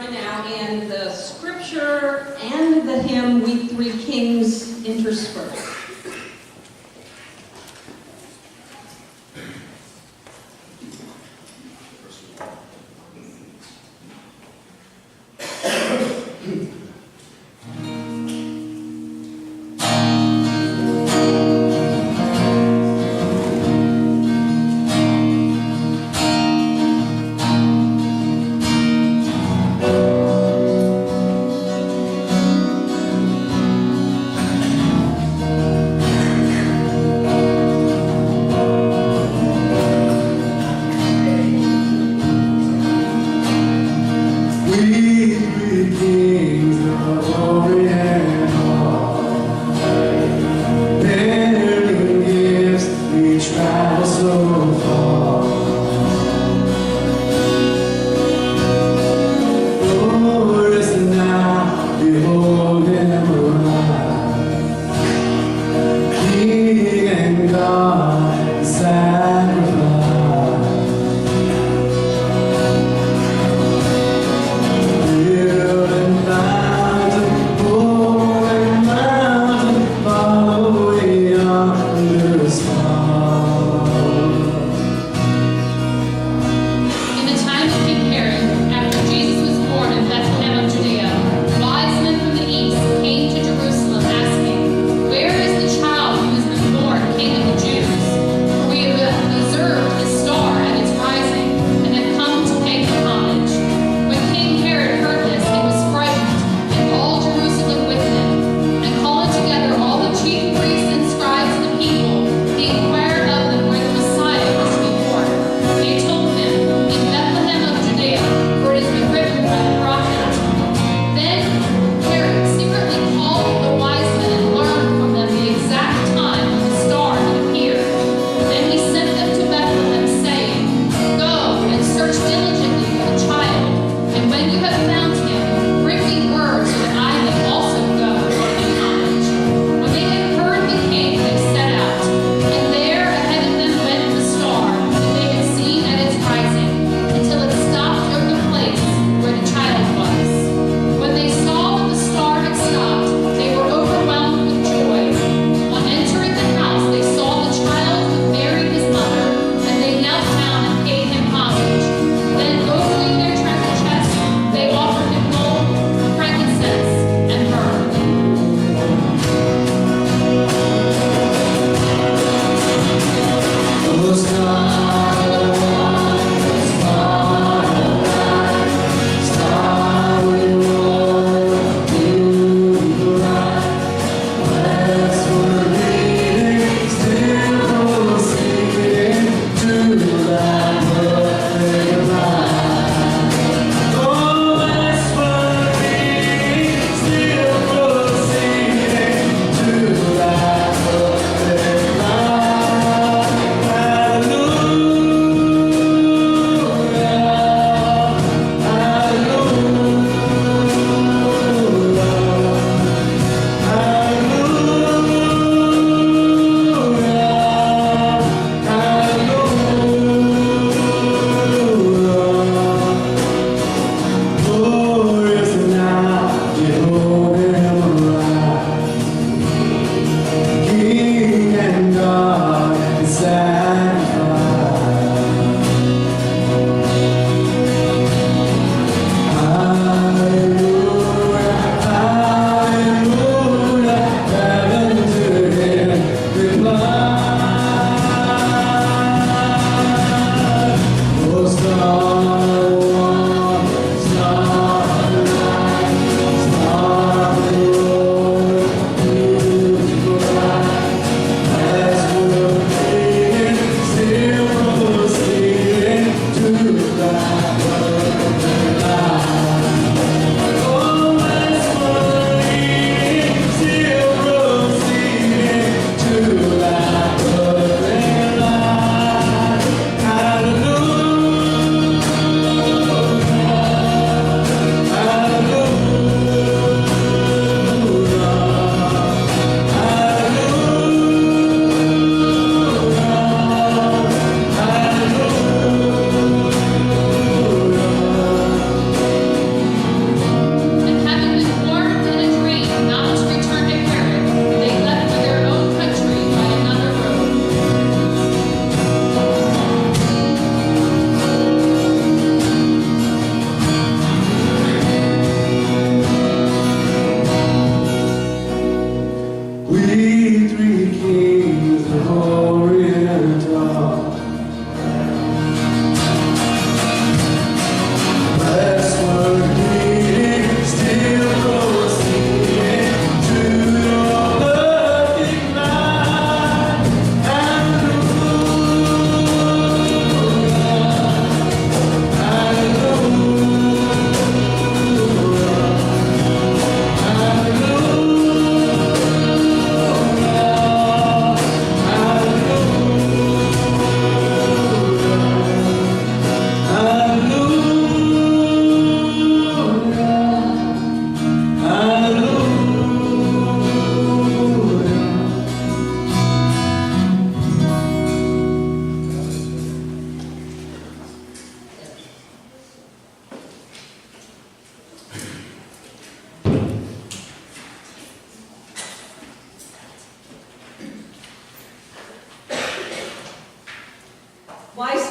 join now in the scripture and the hymn, We Three Kings interspersed. They offer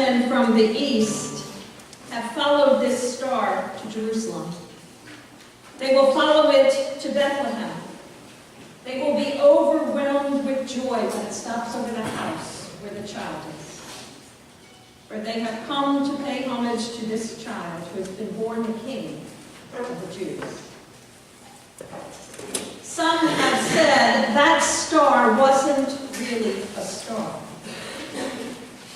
men from the east have followed this star to Jerusalem. They will follow it to Bethlehem. They will be overwhelmed with joy when it stops over the house where the child is. For they have come to pay homage to this child who has been born the King of the Jews. Some have said that star wasn't really a star.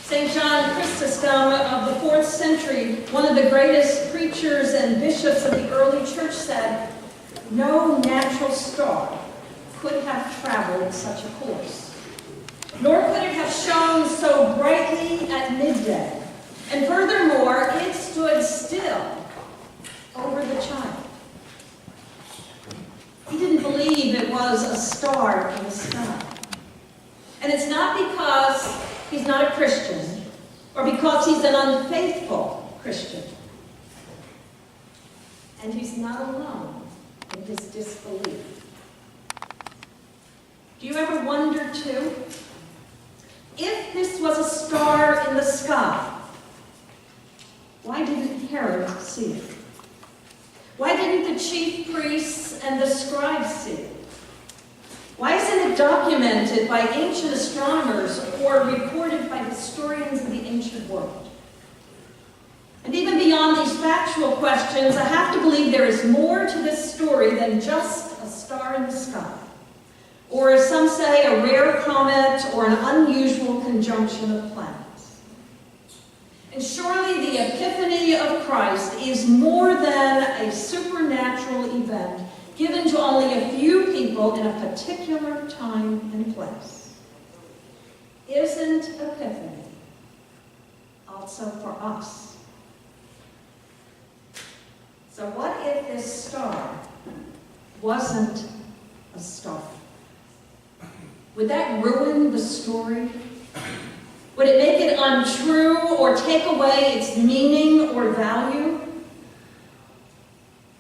St. John Chrysostom of the 4th century, one of the greatest preachers and bishops of the early church, said, "No natural star could have traveled such a course, nor could it have shone so brightly at midday. And furthermore, it stood still over the child." He didn't believe it was a star in the sky. And it's not because he's not a Christian, or because he's an unfaithful Christian. And he's not alone in his disbelief. Do you ever wonder, too, if this was a star in the sky, why didn't Herod see it? Why didn't the chief priests and the scribes see it? Why isn't it documented by ancient astronomers or recorded by historians of the ancient world? And even beyond these factual questions, I have to believe there is more to this story than just a star in the sky, or as some say, a rare comet or an unusual conjunction of planets. And surely the Epiphany of Christ is more than a supernatural event given to only a few people in a particular time and place. Isn't Epiphany also for us? So what if this star wasn't a star? Would that ruin the story? Would it make it untrue or take away its meaning or value?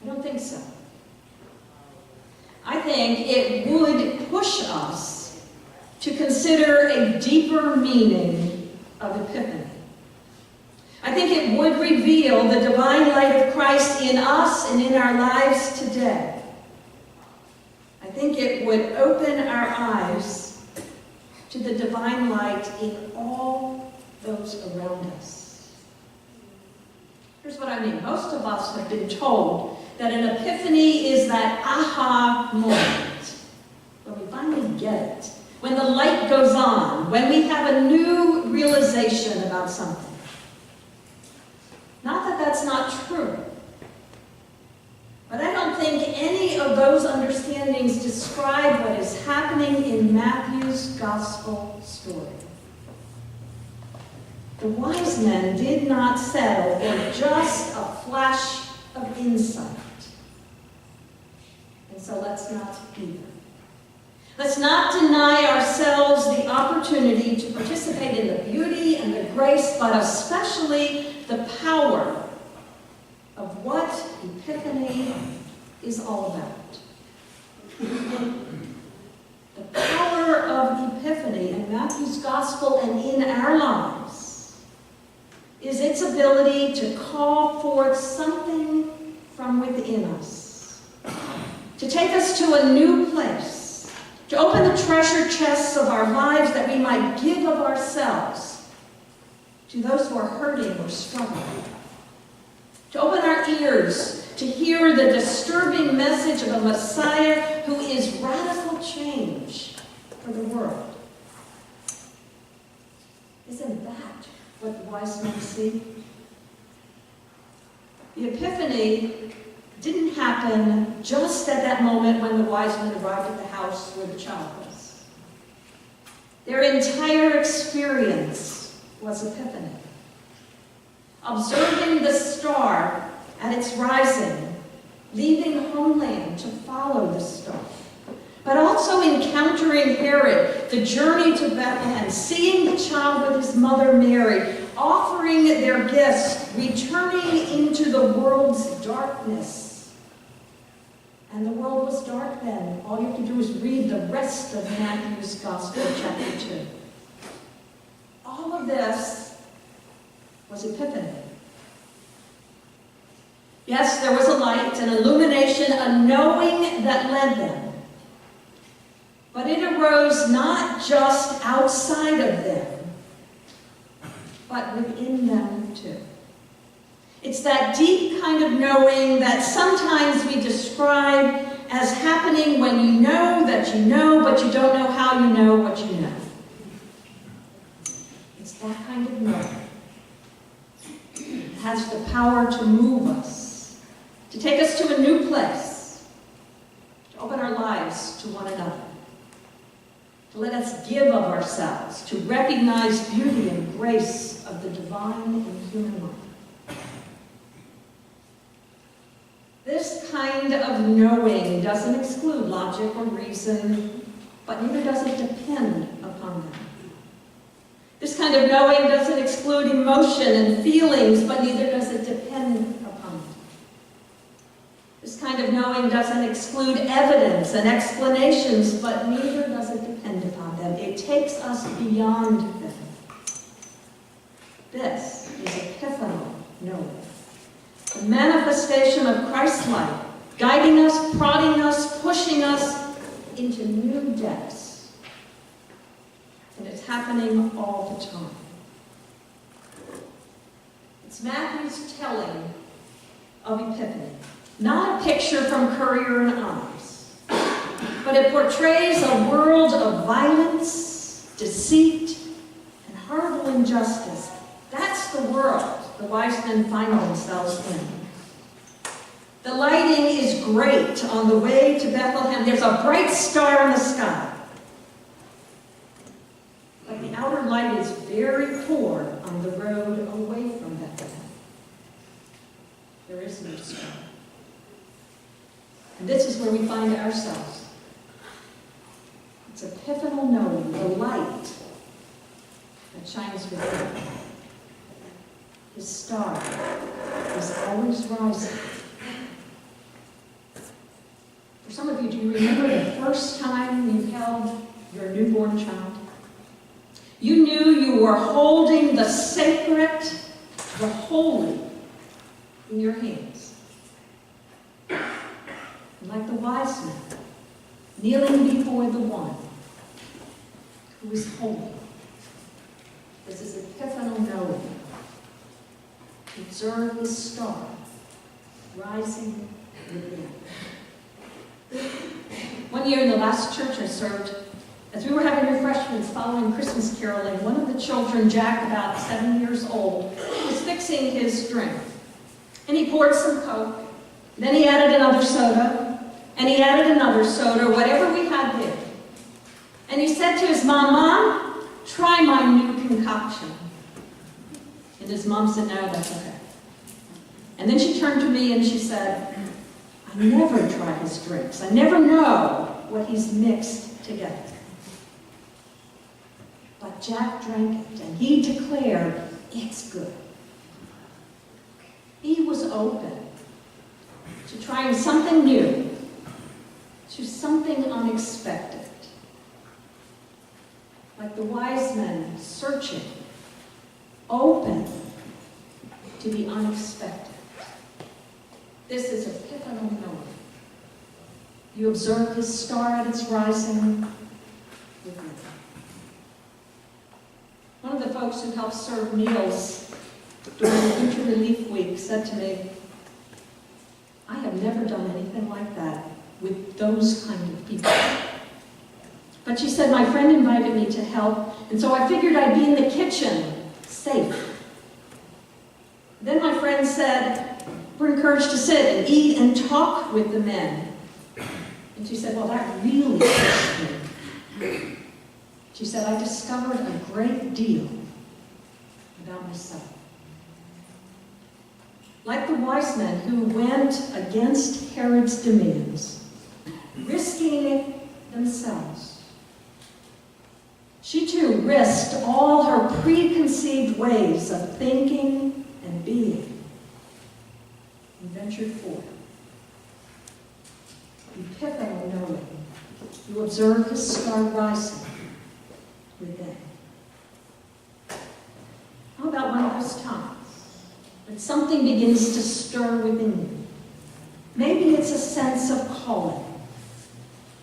I don't think so. I think it would push us to consider a deeper meaning of Epiphany. I think it would reveal the divine light of Christ in us and in our lives today. I think it would open our eyes to the divine light in all those around us. Here's what I mean. Most of us have been told that an epiphany is that aha moment, when we finally get it, when the light goes on, when we have a new realization about something. Not that that's not true, but I don't think any of those understandings describe what is happening in Matthew's gospel story. The wise men did not settle for just a flash of insight. And so let's not either. Let's not deny ourselves the opportunity to participate in the beauty and the grace, but especially the power of what Epiphany is all about. The power of Epiphany in Matthew's gospel and in our lives is its ability to call forth something from within us, to take us to a new place, to open the treasure chests of our lives that we might give of ourselves to those who are hurting or struggling, to open our ears to hear the disturbing message of a Messiah who is radical change for the world. Isn't that what the wise men see? The Epiphany didn't happen just at that moment when the wise men arrived at the house where the child was. Their entire experience was Epiphany. Observing the star at its rising, leaving homeland to follow the star, but also encountering Herod, the journey to Bethlehem, seeing the child with his mother Mary, offering their gifts, returning into the world's darkness. And the world was dark then. All you have to do is read the rest of Matthew's Gospel, chapter 2. All of this was Epiphany. Yes, there was a light, an illumination, a knowing that led them. But it arose not just outside of them, but within them too. It's that deep kind of knowing that sometimes we describe as happening when you know that you know, but you don't know how you know what you know. It's that kind of knowing. It has the power to move us, to take us to a new place, to open our lives to one another, to let us give of ourselves, to recognize beauty and grace of the divine in human life. This kind of knowing doesn't exclude logic or reason, but neither does it depend upon them. This kind of knowing doesn't exclude emotion and feelings, but neither does it depend upon them. This kind of knowing doesn't exclude evidence and explanations, but neither does it depend upon them. It takes us beyond them. This is epiphanal knowing. The manifestation of Christ's light, guiding us, prodding us, pushing us into new depths. And it's happening all the time. It's Matthew's telling of Epiphany. Not a picture from Currier and Ives, but it portrays a world of violence, deceit, and horrible injustice. That's the world the wise men find themselves in. The lighting is great on the way to Bethlehem. There's a bright star in the sky. But the outer light is very poor on the road away from Bethlehem. There is no star. And this is where we find ourselves. It's epiphanal knowing, the light that shines within. His star is always rising. For some of you, do you remember the first time you held your newborn child? You knew you were holding the sacred, the holy in your hands. And like the wise men, kneeling before the one who is holy. This is epiphanal knowing. Observe the star rising within. One year in the last church I served, as we were having refreshments following Christmas caroling, one of the children, Jack, about 7 years old, was fixing his drink. And he poured some Coke, then he added another soda, and he added another soda, whatever we had there. And he said to his mom, "Mom, try my new concoction." And his mom said, "No, that's okay." And then she turned to me and she said, "I never try his drinks. I never know what he's mixed together." But Jack drank it and he declared, "It's good." He was open to trying something new, to something unexpected. Like the wise men searching, open to the unexpected. This is epiphanal knowing. You observe his star at its rising with you. One of the folks who helped serve meals during the Winter Relief Week said to me, "I have never done anything like that with those kind of people." But she said, "My friend invited me to help, and so I figured I'd be in the kitchen, safe." Then my friend said, "We're encouraged to sit and eat and talk with the men." And she said, "Well, that really touched me." She said, "I discovered a great deal about myself." Like the wise men who went against Herod's demands, risking it themselves, she too risked all her preconceived ways of thinking and being and ventured forth. Epiphanal knowing. You observe the star rising within. How about one of those times But something begins to stir within you. Maybe it's a sense of calling,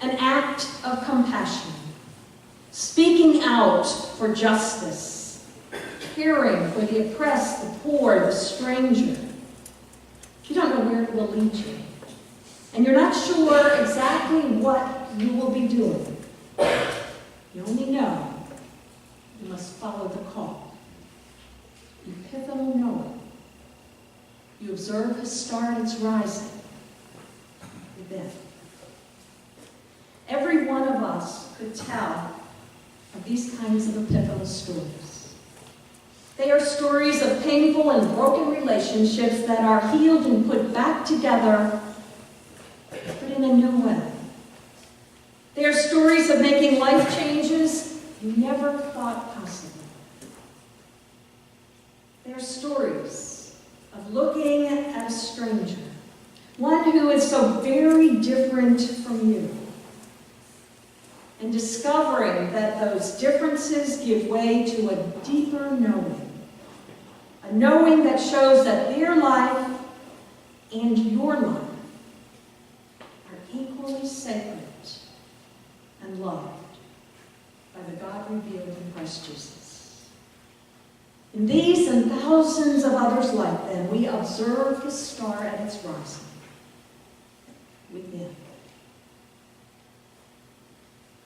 an act of compassion, speaking out for justice, caring for the oppressed, the poor, the stranger. You don't know where it will lead you, and you're not sure exactly what you will be doing. You only know you must follow the call. Epiphanal knowing. You observe his star and its rising within. Every one of us could tell of these kinds of epiphanal stories. They are stories of painful and broken relationships that are healed and put back together, but in a new way. They are stories of making life changes you never thought possible. They are stories of looking at a stranger, one who is so very different from you, and discovering that those differences give way to a deeper knowing, a knowing that shows that their life and your life are equally sacred and loved by the God revealed in Christ Jesus. In these and thousands of others like them, we observe his star at its rising within.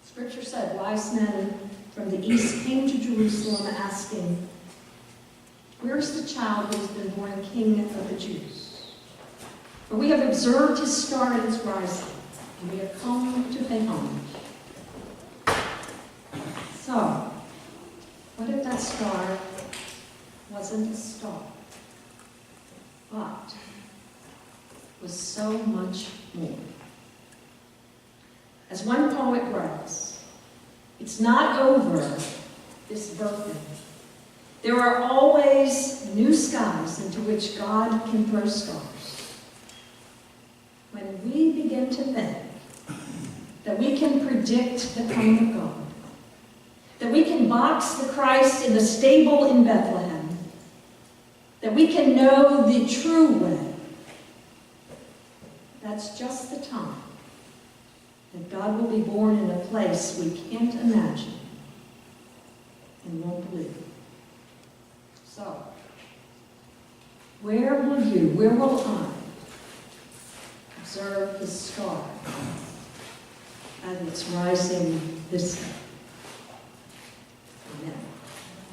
Scripture said, wise men from the east came to Jerusalem asking, where is the child who has been born King of the Jews? For we have observed his star at its rising, and we have come to pay homage. So, what if that star wasn't a star, but was so much more? As one poet writes, it's not over this birthday. There are always new skies into which God can throw stars. When we begin to think that we can predict the coming of God, that we can box the Christ in the stable in Bethlehem, that we can know the true way, that's just the time that God will be born in a place we can't imagine and won't believe. So, where will I observe the star as it's rising this day?